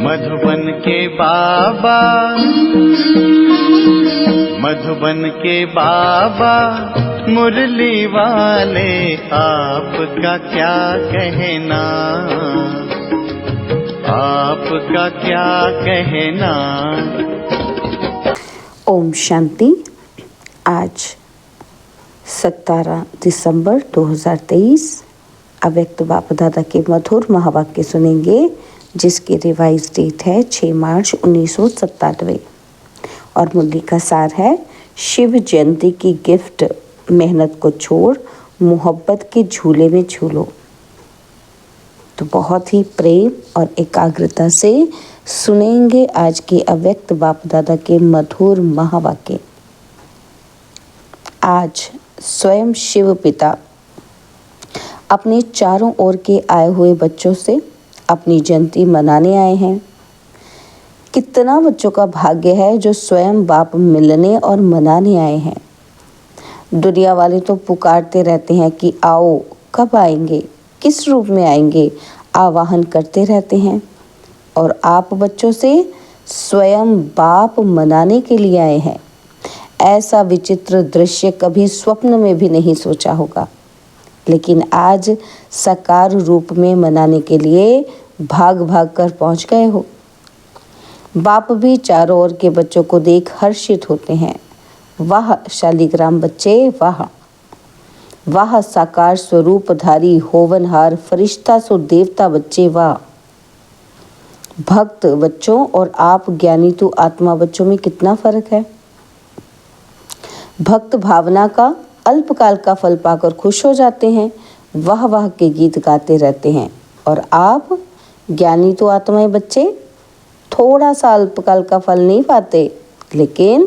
मधुबन के बाबा, मधुबन के बाबा मुरली वाले, आपका क्या कहना, आपका क्या कहना। ओम शांति। आज 17 दिसंबर 2023 अव्यक्त बाप दादा के मधुर महावाक्य सुनेंगे, जिसकी रिवाइज डेट है 6 मार्च 1997 और मुरली का सार है शिव जयंती की गिफ्ट, मेहनत को छोड़ मोहब्बत के झूले में झूलो। तो बहुत ही प्रेम और एकाग्रता से सुनेंगे आज के अव्यक्त बाप दादा के मधुर महावाक्य। आज स्वयं शिव पिता अपने चारों ओर के आए हुए बच्चों से अपनी जयंती मनाने आए हैं। कितना बच्चों का भाग्य है जो स्वयं बाप मिलने और मनाने आए हैं। दुनिया वाले तो पुकारते रहते हैं कि आओ, कब आएंगे, किस रूप में आएंगे, आवाहन करते रहते हैं, और आप बच्चों से स्वयं बाप मनाने के लिए आए हैं। ऐसा विचित्र दृश्य कभी स्वप्न में भी नहीं सोचा होगा, लेकिन आज साकार रूप में मनाने के लिए भाग भाग कर पहुंच गए हो। बाप भी चारों ओर के बच्चों को देख हर्षित होते हैं। वाह शालिग्राम बच्चे, वाह वाह साकार स्वरूपधारी होवनहार फरिश्ता सो देवता बच्चे, वाह। भक्त बच्चों और आप ज्ञानी तो आत्मा बच्चों में कितना फर्क है। भक्त भावना का अल्पकाल का फल पाकर खुश हो जाते हैं, वाह वाह के गीत गाते रहते हैं, और आप ज्ञानी तो आत्माएं बच्चे थोड़ा सा अल्पकाल का फल नहीं पाते, लेकिन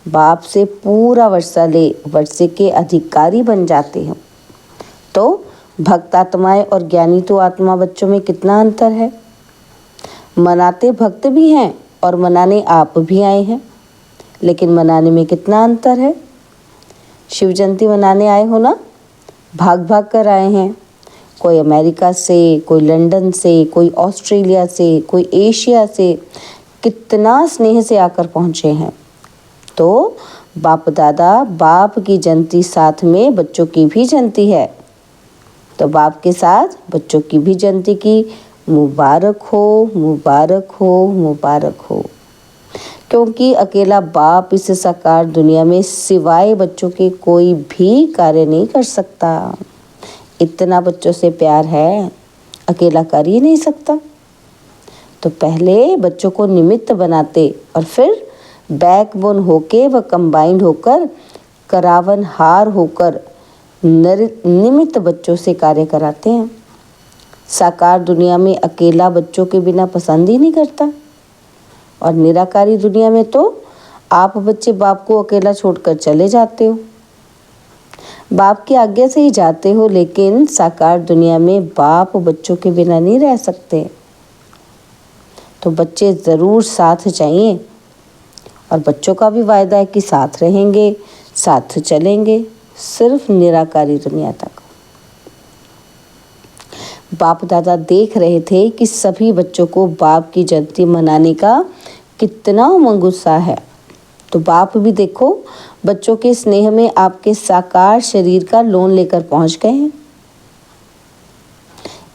बाप से पूरा वर्षा ले वर्षे के अधिकारी बन जाते हैं। तो भक्त आत्माएं और ज्ञानी तो आत्मा बच्चों में कितना अंतर है। मनाते भक्त भी हैं और मनाने आप भी आए हैं, लेकिन मनाने में कितना अंतर है। शिव जयंती मनाने आए हो ना, भाग भाग कर आए हैं। कोई अमेरिका से, कोई लंदन से, कोई ऑस्ट्रेलिया से, कोई एशिया से, कितना स्नेह से आकर पहुँचे हैं। तो बाप दादा, बाप की जयंती साथ में बच्चों की भी जयंती है, तो बाप के साथ बच्चों की भी जयंती की मुबारक हो, मुबारक हो, मुबारक हो। क्योंकि अकेला बाप इस साकार दुनिया में सिवाय बच्चों के कोई भी कार्य नहीं कर सकता। इतना बच्चों से प्यार है, अकेला कर ही नहीं सकता। तो पहले बच्चों को निमित्त बनाते और फिर बैकबोन होके व कंबाइंड होकर, करावन हार होकर निमित्त बच्चों से कार्य कराते हैं। साकार दुनिया में अकेला बच्चों के बिना पसंद ही नहीं करता, और निराकारी दुनिया में तो आप बच्चे बाप को अकेला छोड़कर चले जाते हो। बाप की आज्ञा से ही जाते हो, लेकिन साकार दुनिया में बाप बच्चों के बिना नहीं रह सकते। तो बच्चे ज़रूर साथ चाहिए, और बच्चों का भी वायदा है कि साथ रहेंगे, साथ चलेंगे, सिर्फ निराकारी दुनिया तक। बाप दादा देख रहे थे कि सभी बच्चों को बाप की जयंती मनाने का कितना उमंग उत्साह है। तो बाप भी देखो बच्चों के स्नेह में आपके साकार शरीर का लोन लेकर पहुंच गए हैं।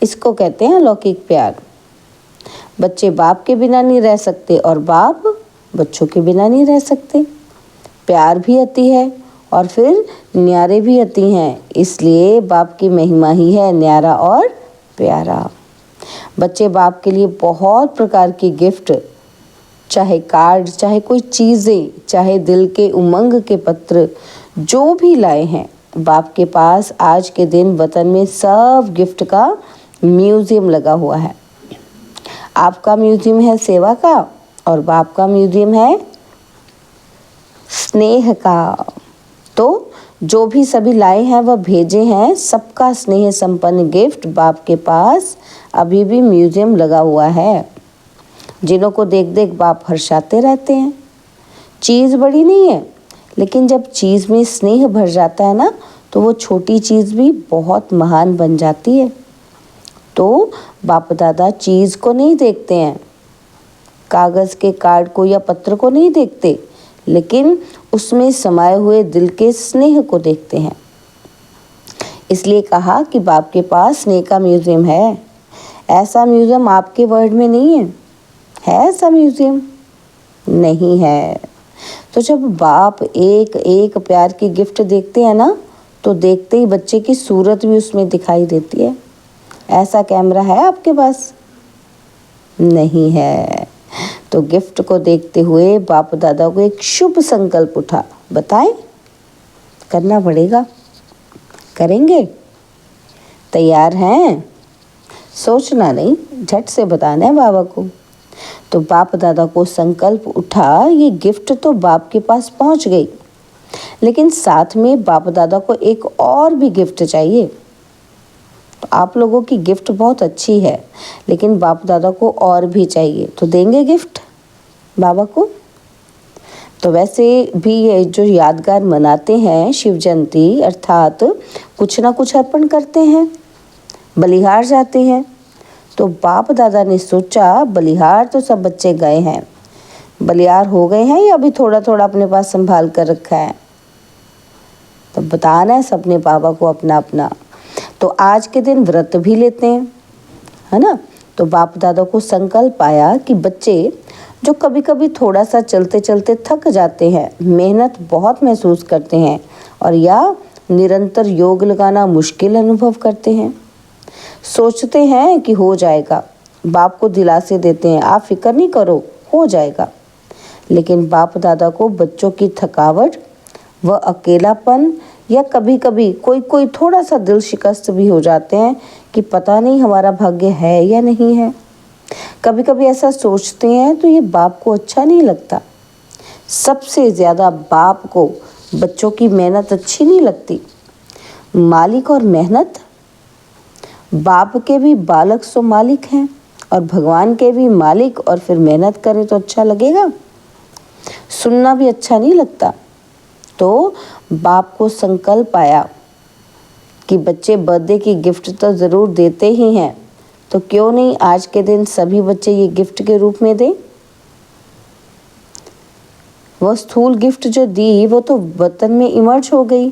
इसको कहते हैं अलौकिक प्यार। बच्चे बाप के बिना नहीं रह सकते और बाप बच्चों के बिना नहीं रह सकते। प्यार भी अति है और फिर न्यारे भी अति हैं, इसलिए बाप की महिमा ही है न्यारा और प्यारा। बच्चे बाप के लिए बहुत प्रकार की गिफ्ट, चाहे कार्ड, चाहे कोई चीज़ें, चाहे दिल के उमंग के पत्र, जो भी लाए हैं, बाप के पास आज के दिन वतन में सब गिफ्ट का म्यूज़ियम लगा हुआ है। आपका म्यूज़ियम है सेवा का और बाप का म्यूज़ियम है स्नेह का। तो जो भी सभी लाए हैं वह भेजे हैं, सबका स्नेह संपन्न गिफ्ट बाप के पास अभी भी म्यूज़ियम लगा हुआ है, जिन्हों को देख देख बाप हर्षाते रहते हैं। चीज़ बड़ी नहीं है, लेकिन जब चीज़ में स्नेह भर जाता है ना, तो वो छोटी चीज़ भी बहुत महान बन जाती है। तो बाप दादा चीज़ को नहीं देखते हैं, कागज़ के कार्ड को या पत्र को नहीं देखते, लेकिन उसमें समाये हुए दिल के स्नेह को देखते हैं। इसलिए कहा कि बाप के पास स्नेह का म्यूज़ियम है। ऐसा म्यूज़ियम आपके वर्ल्ड में नहीं है। है ऐसा म्यूज़ियम? नहीं है। तो जब बाप एक एक प्यार की गिफ्ट देखते हैं ना, तो देखते ही बच्चे की सूरत भी उसमें दिखाई देती है। ऐसा कैमरा है आपके पास? नहीं है। तो गिफ्ट को देखते हुए बाप दादा को एक शुभ संकल्प उठा। बताएं? करना पड़ेगा। करेंगे? तैयार हैं? सोचना नहीं, झट से बताना है बाबा को। तो बाप दादा को संकल्प उठा, ये गिफ्ट तो बाप के पास पहुंच गई, लेकिन साथ में बाप दादा को एक और भी गिफ्ट चाहिए। तो आप लोगों की गिफ्ट बहुत अच्छी है, लेकिन बाप दादा को और भी चाहिए। तो देंगे गिफ्ट बाबा को? तो वैसे भी ये जो यादगार मनाते हैं शिव जयंती, अर्थात कुछ ना कुछ अर्पण करते हैं, बलिहार जाते हैं। तो बाप दादा ने सोचा बलिहार तो सब बच्चे गए हैं, बलिहार हो गए हैं या अभी थोड़ा थोड़ा अपने पास संभाल कर रखा है? तो बताना है सबने बाबा को अपना अपना। तो आज के दिन व्रत भी लेते हैं, है ना। तो बाप दादा को संकल्प आया कि बच्चे जो कभी कभी थोड़ा सा चलते चलते थक जाते हैं, मेहनत बहुत महसूस करते हैं, और या निरंतर योग लगाना मुश्किल अनुभव करते हैं, सोचते हैं कि हो जाएगा, बाप को दिलासे देते हैं, आप फिक्र नहीं करो, हो जाएगा। लेकिन बाप दादा को बच्चों की थकावट व अकेलापन या कभी कभी कोई थोड़ा सा दिल शिकस्त भी हो जाते हैं कि पता नहीं हमारा भाग्य है या नहीं है। कभी कभी ऐसा सोचते हैं तो ये बाप को अच्छा नहीं लगता। सबसे ज़्यादा बाप को बच्चों की मेहनत अच्छी नहीं लगती। मालिक और मेहनत, बाप के भी बालक सो मालिक हैं, और भगवान के भी मालिक, और फिर मेहनत करें तो अच्छा लगेगा? सुनना भी अच्छा नहीं लगता। तो बाप को संकल्प आया कि बच्चे बर्थडे की गिफ्ट तो ज़रूर देते ही हैं, तो क्यों नहीं आज के दिन सभी बच्चे ये गिफ्ट के रूप में दें। वो स्थूल गिफ्ट जो दी वो तो वतन में इमर्ज हो गई,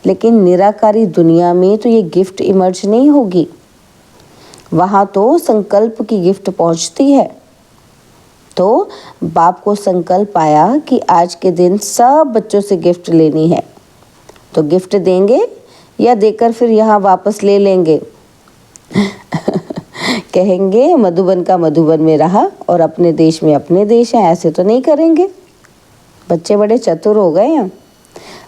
लेकिन निराकारी दुनिया में तो ये गिफ्ट इमर्ज नहीं होगी। वहाँ तो संकल्प की गिफ्ट पहुँचती है। तो बाप को संकल्प आया कि आज के दिन सब बच्चों से गिफ्ट लेनी है। तो गिफ्ट देंगे या देकर फिर यहाँ वापस ले लेंगे? कहेंगे मधुबन का मधुबन में रहा और अपने देश में अपने देश हैं, ऐसे तो नहीं करेंगे। बच्चे बड़े चतुर हो गए हैं।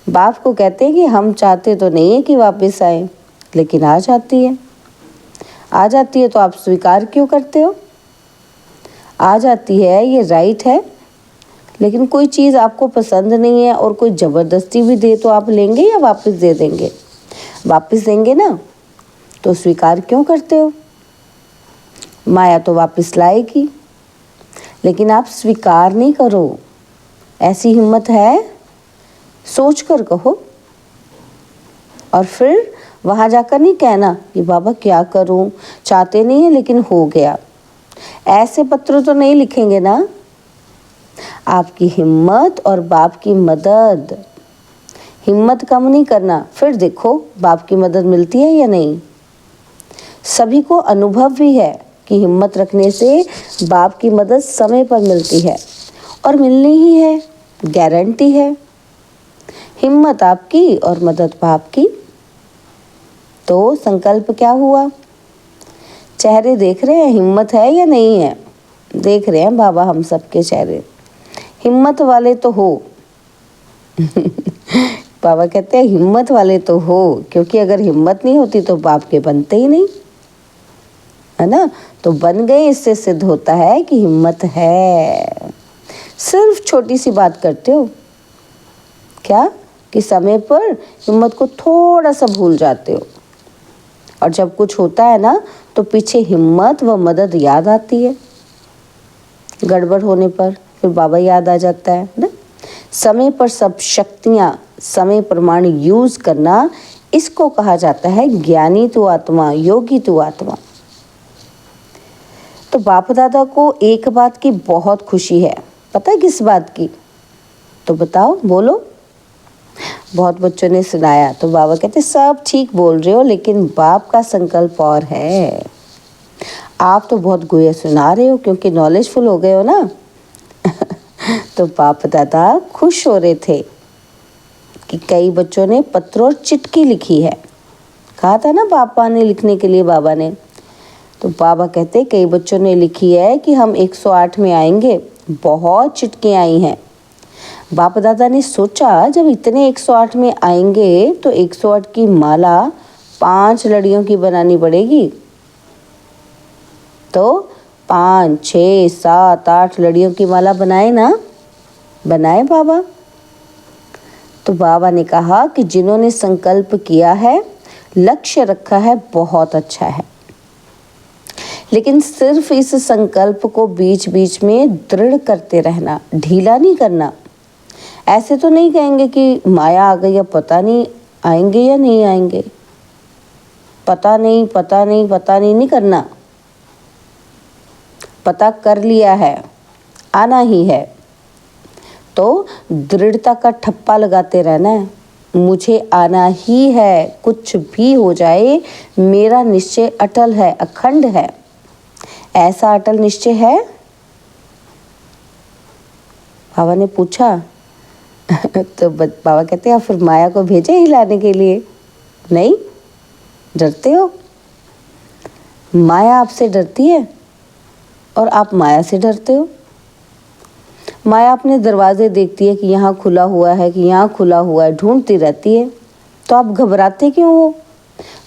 बाप को कहते हैं कि हम चाहते तो नहीं है कि वापस आए, लेकिन आ जाती है। आ जाती है तो आप स्वीकार क्यों करते हो? आ जाती है, ये राइट है, लेकिन कोई चीज़ आपको पसंद नहीं है और कोई ज़बरदस्ती भी दे तो आप लेंगे या वापस दे देंगे? वापस देंगे ना, तो स्वीकार क्यों करते हो? माया तो वापस लाएगी, लेकिन आप स्वीकार नहीं करो। ऐसी हिम्मत है? सोच कर कहो। और फिर वहाँ जाकर नहीं कहना कि बाबा क्या करूँ, चाहते नहीं है लेकिन हो गया। ऐसे पत्र तो नहीं लिखेंगे ना। आपकी हिम्मत और बाप की मदद, हिम्मत कम नहीं करना, फिर देखो बाप की मदद मिलती है या नहीं। सभी को अनुभव भी है कि हिम्मत रखने से बाप की मदद समय पर मिलती है, और मिलनी ही है, गारंटी है। हिम्मत आपकी और मदद बाप की। तो संकल्प क्या हुआ? चेहरे देख रहे हैं, हिम्मत है या नहीं है? देख रहे हैं बाबा हम सबके चेहरे। हिम्मत वाले तो हो। बाबा कहते हैं हिम्मत वाले तो हो, क्योंकि अगर हिम्मत नहीं होती तो बाप के बनते ही नहीं, है ना। तो बन गए, इससे सिद्ध होता है कि हिम्मत है। सिर्फ छोटी सी बात करते हो क्या, कि समय पर हिम्मत को थोड़ा सा भूल जाते हो, और जब कुछ होता है ना तो पीछे हिम्मत व मदद याद आती है। गड़बड़ होने पर फिर बाबा याद आ जाता है ना। समय पर सब शक्तियाँ समय प्रमाण यूज करना, इसको कहा जाता है ज्ञानी तू आत्मा, योगी तू आत्मा। तो बाप दादा को एक बात की बहुत खुशी है। पता है किस बात की? तो बताओ, बोलो। बहुत बच्चों ने सुनाया तो बाबा कहते सब ठीक बोल रहे हो, लेकिन बाप का संकल्प और है। आप तो बहुत गुया सुना रहे हो क्योंकि नॉलेजफुल हो गए हो ना। तो बाप दादा खुश हो रहे थे कि कई बच्चों ने पत्र और चिट्ठी लिखी है। कहा था ना पापा ने लिखने के लिए, बाबा ने। तो बाबा कहते कई बच्चों ने लिखी है कि हम 108 में आएंगे। बहुत चिट्ठियाँ आई हैं। बाप दादा ने सोचा जब इतने 108 में आएंगे तो 108 की माला 5 लड़ियों की बनानी पड़ेगी। तो 5, 6, 7, 8 लड़ियों की माला बनाए ना, बनाए बाबा। तो बाबा ने कहा कि जिन्होंने संकल्प किया है, लक्ष्य रखा है, बहुत अच्छा है, लेकिन सिर्फ इस संकल्प को बीच बीच में दृढ़ करते रहना, ढीला नहीं करना। ऐसे तो नहीं कहेंगे कि माया आ गई, अब पता नहीं आएंगे या नहीं आएंगे, पता नहीं पता नहीं पता नहीं करना। पता कर लिया है, आना ही है, तो दृढ़ता का ठप्पा लगाते रहना है। मुझे आना ही है, कुछ भी हो जाए मेरा निश्चय अटल है, अखंड है। ऐसा अटल निश्चय है? बाबा ने पूछा। तो बाबा कहते हैं फिर माया को भेजे हिलाने के लिए? नहीं, डरते हो। माया आपसे डरती है और आप माया से डरते हो। माया अपने दरवाजे देखती है कि यहाँ खुला हुआ है, कि यहाँ खुला हुआ है, ढूंढती रहती है। तो आप घबराते क्यों हो?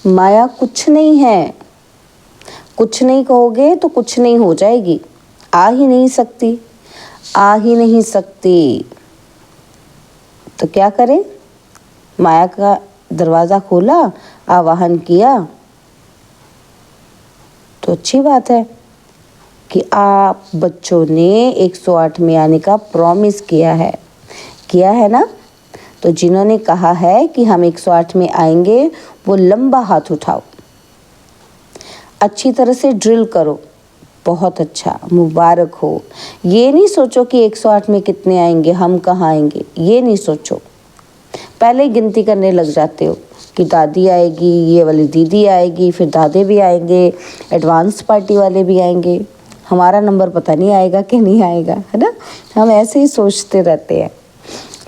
माया कुछ नहीं है। कुछ नहीं कहोगे तो कुछ नहीं हो जाएगी। आ ही नहीं सकती, आ ही नहीं सकती। तो क्या करें? माया का दरवाज़ा खोला, आवाहन किया, तो अच्छी बात है कि आप बच्चों ने 108 में आने का प्रॉमिस किया है ना। तो जिन्होंने कहा है कि हम 108 में आएंगे, वो लंबा हाथ उठाओ, अच्छी तरह से ड्रिल करो। बहुत अच्छा, मुबारक हो। ये नहीं सोचो कि 108 में कितने आएंगे, हम कहाँ आएंगे, ये नहीं सोचो। पहले ही गिनती करने लग जाते हो कि दादी आएगी, ये वाली दीदी आएगी, फिर दादे भी आएंगे, एडवांस पार्टी वाले भी आएंगे, हमारा नंबर पता नहीं आएगा कि नहीं आएगा, है ना। हम ऐसे ही सोचते रहते हैं।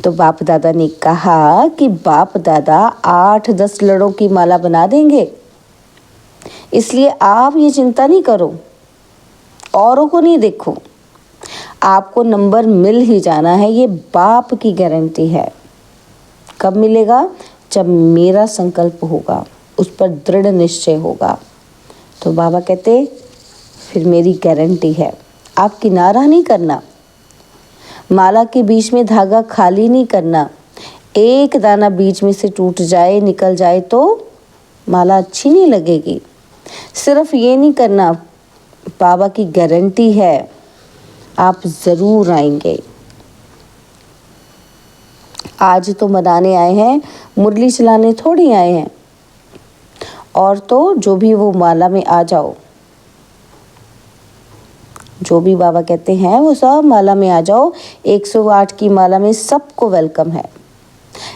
तो बाप दादा ने कहा कि बाप दादा 8-10 लड़ों की माला बना देंगे, इसलिए आप ये चिंता नहीं करो, औरों को नहीं देखो, आपको नंबर मिल ही जाना है। ये बाप की गारंटी है। कब मिलेगा? जब मेरा संकल्प होगा, उस पर दृढ़ निश्चय होगा। तो बाबा कहते फिर मेरी गारंटी है। आप किनारा नहीं करना, माला के बीच में धागा खाली नहीं करना। एक दाना बीच में से टूट जाए, निकल जाए तो माला अच्छी नहीं लगेगी। सिर्फ ये नहीं करना, बाबा की गारंटी है आप ज़रूर आएंगे। आज तो मनाने आए हैं, मुरली चलाने थोड़ी आए हैं। और तो जो भी वो माला में आ जाओ, जो भी बाबा कहते हैं वो सब माला में आ जाओ। 108 की माला में सबको वेलकम है।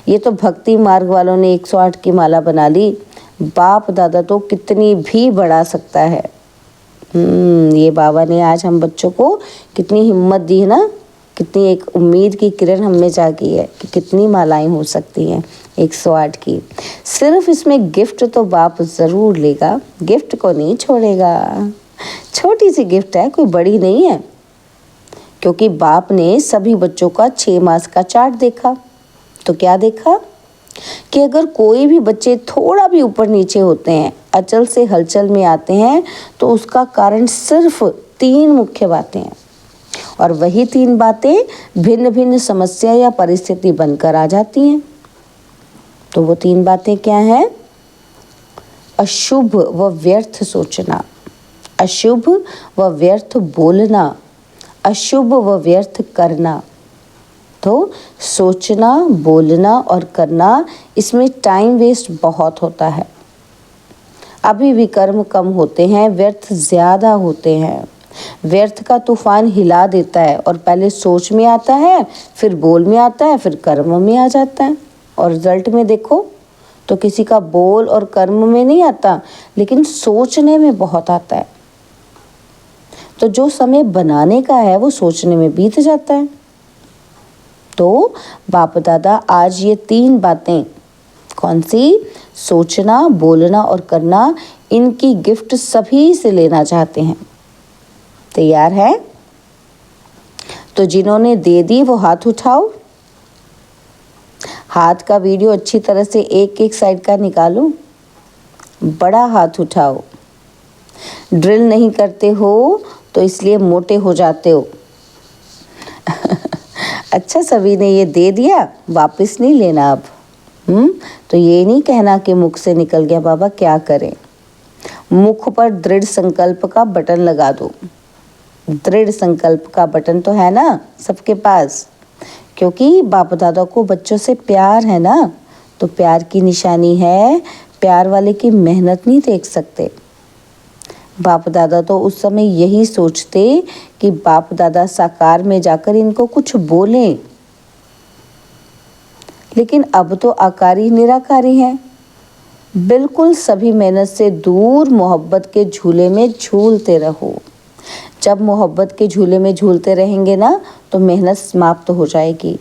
ये तो भक्ति मार्ग वालों ने 108 की माला बना ली, बाप दादा तो कितनी भी बढ़ा सकता है। ये बाबा ने आज हम बच्चों को कितनी हिम्मत दी है ना, कितनी एक उम्मीद की किरण हम में जागी है कि कितनी मालाएं हो सकती हैं 108 की। सिर्फ इसमें गिफ्ट तो बाप ज़रूर लेगा, गिफ्ट को नहीं छोड़ेगा। छोटी सी गिफ्ट है, कोई बड़ी नहीं है, क्योंकि बाप ने सभी बच्चों का 6 मास का चार्ट देखा। तो क्या देखा कि अगर कोई भी बच्चे थोड़ा भी ऊपर नीचे होते हैं, अचल से हलचल में आते हैं, तो उसका कारण सिर्फ 3 मुख्य बातें हैं। और वही 3 बातें भिन्न भिन्न समस्या या परिस्थिति बनकर आ जाती हैं। तो वो 3 बातें क्या हैं? अशुभ व व्यर्थ सोचना, अशुभ व व्यर्थ बोलना, अशुभ व व्यर्थ करना। तो सोचना, बोलना और करना, इसमें टाइम वेस्ट बहुत होता है। अभी भी कर्म कम होते हैं, व्यर्थ ज़्यादा होते हैं। व्यर्थ का तूफान हिला देता है और पहले सोच में आता है, फिर बोल में आता है, फिर कर्म में आ जाता है। और रिजल्ट में देखो तो किसी का बोल और कर्म में नहीं आता, लेकिन सोचने में बहुत आता है। तो जो समय बनाने का है वो सोचने में बीत जाता है। तो बाप दादा आज ये 3 बातें, कौन सी? सोचना, बोलना और करना, इनकी गिफ्ट सभी से लेना चाहते हैं। तैयार है? तो जिन्होंने दे दी वो हाथ उठाओ। हाथ का वीडियो अच्छी तरह से एक एक साइड का निकालो, बड़ा हाथ उठाओ। ड्रिल नहीं करते हो तो इसलिए मोटे हो जाते हो। अच्छा, सभी ने ये दे दिया, वापस नहीं लेना अब। तो ये नहीं कहना कि मुख से निकल गया, बाबा क्या करें। मुख पर दृढ़ संकल्प का बटन लगा दो। दृढ़ संकल्प का बटन तो है ना सबके पास, क्योंकि बाप दादा को बच्चों से प्यार है ना। तो प्यार की निशानी है, प्यार वाले की मेहनत नहीं देख सकते। बाप दादा तो उस समय यही सोचते कि बाप दादा साकार में जाकर इनको कुछ बोलें, लेकिन अब तो आकारी निराकारी है। बिल्कुल सभी मेहनत से दूर मोहब्बत के झूले में झूलते रहो। जब मोहब्बत के झूले में झूलते रहेंगे ना तो मेहनत समाप्त हो जाएगी।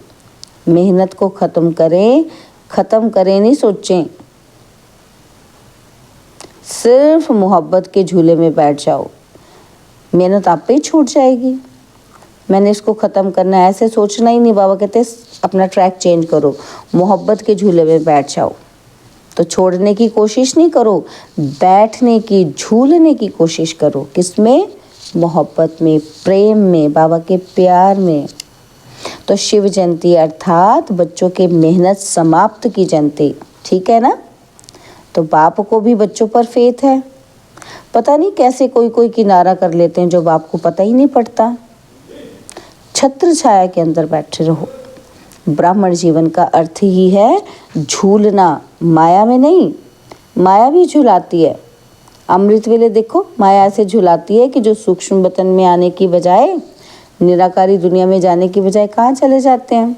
मेहनत को ख़त्म करें नहीं सोचें, सिर्फ मोहब्बत के झूले में बैठ जाओ, मेहनत आप पे ही छूट जाएगी। मैंने इसको ख़त्म करना है ऐसे सोचना ही नहीं। बाबा कहते अपना ट्रैक चेंज करो, मोहब्बत के झूले में बैठ जाओ। तो छोड़ने की कोशिश नहीं करो, बैठने की, झूलने की कोशिश करो। किसमें? मोहब्बत में, प्रेम में, बाबा के प्यार में। तो शिव जयंती अर्थात बच्चों के मेहनत समाप्त की जयंती, ठीक है ना। तो बाप को भी बच्चों पर फेथ है। पता नहीं कैसे कोई किनारा कर लेते हैं जो बाप को पता ही नहीं पड़ता। छत्र छाया के अंदर बैठे रहो। ब्राह्मण जीवन का अर्थ ही है झूलना, माया में नहीं। माया भी झुलाती है। अमृत वेले देखो माया ऐसे झुलाती है कि जो सूक्ष्म वतन में आने की बजाय, निराकारी दुनिया में जाने की बजाय कहाँ चले जाते हैं?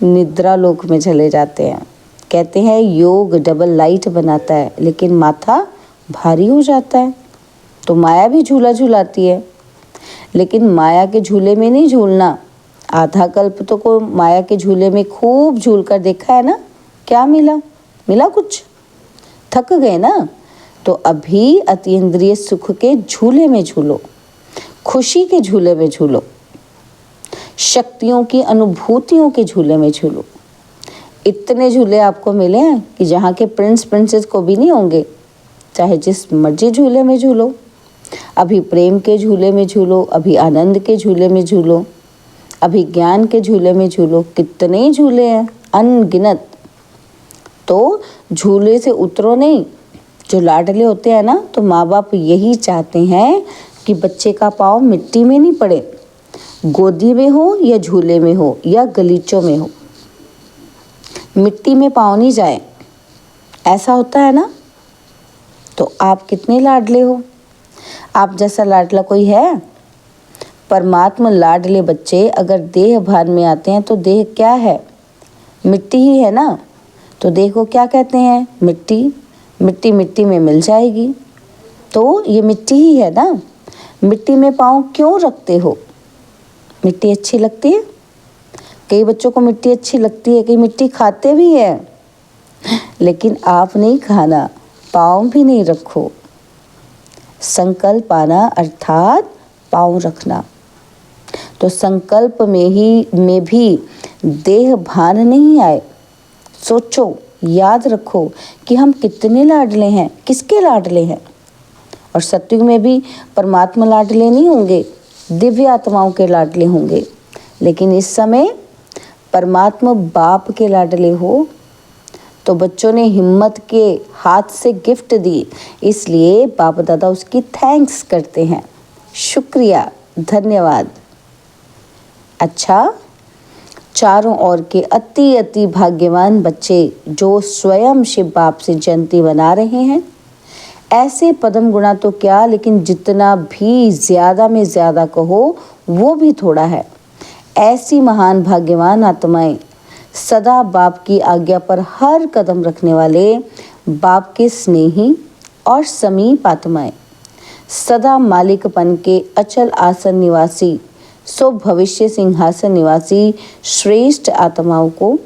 निद्रा लोक में चले जाते हैं। कहते हैं योग डबल लाइट बनाता है, लेकिन माथा भारी हो जाता है। तो माया भी झूला झुलाती है, लेकिन माया के झूले में नहीं झूलना। आधा कल्प तो को माया के झूले में खूब झूल कर देखा है ना, क्या मिला कुछ? थक गए ना। तो अभी अतीन्द्रिय सुख के झूले में झूलो, खुशी के झूले में झूलो, शक्तियों की अनुभूतियों के झूले में झूलो। इतने झूले आपको मिले हैं कि जहाँ के प्रिंस प्रिंसेस को भी नहीं होंगे। चाहे जिस मर्जी झूले में झूलो, अभी प्रेम के झूले में झूलो, अभी आनंद के झूले में झूलो, अभी ज्ञान के झूले में झूलो। कितने झूले हैं, अनगिनत। तो झूले से उतरो नहीं। जो लाडले होते हैं ना, तो माँ बाप यही चाहते हैं कि बच्चे का पाँव मिट्टी में नहीं पड़े, गोदी में हो या झूले में हो या गलीचों में हो, मिट्टी में पाँव नहीं जाए। ऐसा होता है ना। तो आप कितने लाडले हो? आप जैसा लाडला कोई है? परमात्मा लाडले बच्चे अगर देह भान में आते हैं तो देह क्या है? मिट्टी ही है ना। तो देह को क्या कहते हैं? मिट्टी। मिट्टी मिट्टी में मिल जाएगी। तो ये मिट्टी ही है ना। मिट्टी में पाँव क्यों रखते हो? मिट्टी अच्छी लगती है। कई बच्चों को मिट्टी अच्छी लगती है, कई मिट्टी खाते भी हैं, लेकिन आप नहीं खाना, पाँव भी नहीं रखो। संकल्प आना अर्थात पाँव रखना। तो संकल्प में भी देह भान नहीं आए। सोचो, याद रखो कि हम कितने लाडले हैं, किसके लाडले हैं। और सत्युग में भी परमात्मा लाडले नहीं होंगे, दिव्य आत्माओं के लाडले होंगे। लेकिन इस समय परमात्मा बाप के लाडले हो। तो बच्चों ने हिम्मत के हाथ से गिफ्ट दी, इसलिए बाप दादा उसकी थैंक्स करते हैं। शुक्रिया, धन्यवाद। अच्छा, चारों ओर के अति भाग्यवान बच्चे जो स्वयं शिव बाप से जयंती बना रहे हैं, ऐसे पदम गुणा तो क्या, लेकिन जितना भी ज्यादा में ज्यादा कहो वो भी थोड़ा है। ऐसी महान भाग्यवान आत्माएं, सदा बाप की आज्ञा पर हर कदम रखने वाले, बाप के स्नेही और समीप आत्माएं, सदा मालिकपन के अचल आसन निवासी, सो भविष्य सिंहासन निवासी श्रेष्ठ आत्माओं को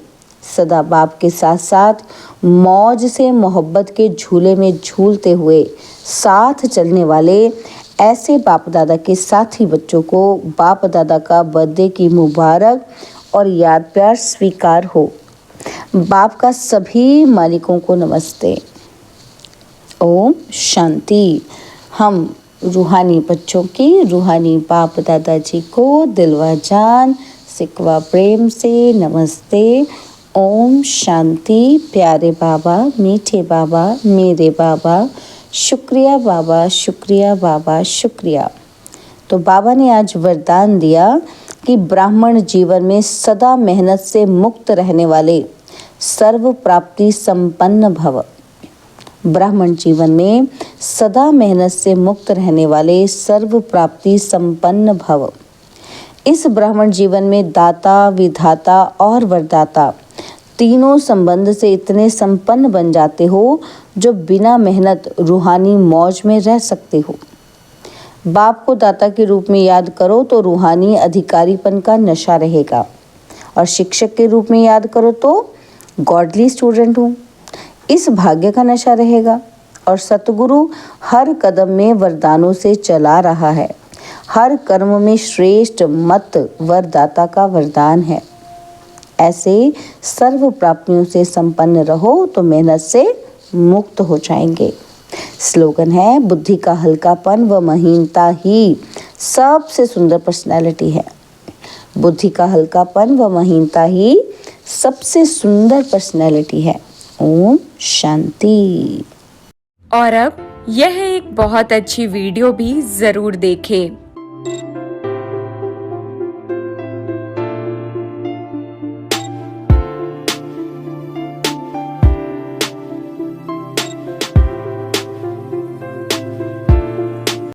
सदा बाप के साथ साथ मौज से मोहब्बत के झूले में झूलते हुए साथ चलने वाले ऐसे बाप दादा के साथी बच्चों को बाप दादा का बर्थडे की मुबारक और याद प्यार स्वीकार हो। बाप का सभी मालिकों को नमस्ते। ओम शांति। हम रूहानी बच्चों की रूहानी बाप दादाजी को दिलवा जान सिकवा प्रेम से नमस्ते। ओम शांति। प्यारे बाबा, मीठे बाबा, मेरे बाबा, शुक्रिया बाबा, शुक्रिया बाबा, शुक्रिया। तो बाबा ने आज वरदान दिया कि ब्राह्मण जीवन में सदा मेहनत से मुक्त रहने वाले सर्व प्राप्ति संपन्न भव। ब्राह्मण जीवन में सदा मेहनत से मुक्त रहने वाले सर्व प्राप्ति संपन्न भव। इस ब्राह्मण जीवन में दाता, विधाता और वरदाता तीनों संबंध से इतने संपन्न बन जाते हो जो बिना मेहनत रूहानी मौज में रह सकते हो। बाप को दाता के रूप में याद करो तो रूहानी अधिकारीपन का नशा रहेगा, और शिक्षक के रूप में याद करो तो गॉडली स्टूडेंट हूँ, इस भाग्य का नशा रहेगा। और सतगुरु हर कदम में वरदानों से चला रहा है, हर कर्म में श्रेष्ठ मत वरदाता का वरदान है। ऐसे सर्व प्राप्तियों से संपन्न रहो तो मेहनत से मुक्त हो जाएंगे। स्लोगन है, बुद्धि का हल्कापन व महीनता ही सबसे सुंदर पर्सनैलिटी है। बुद्धि का हल्कापन व महीनता ही सबसे सुंदर पर्सनैलिटी है। ओम शांति। और अब यह एक बहुत अच्छी वीडियो भी जरूर देखें।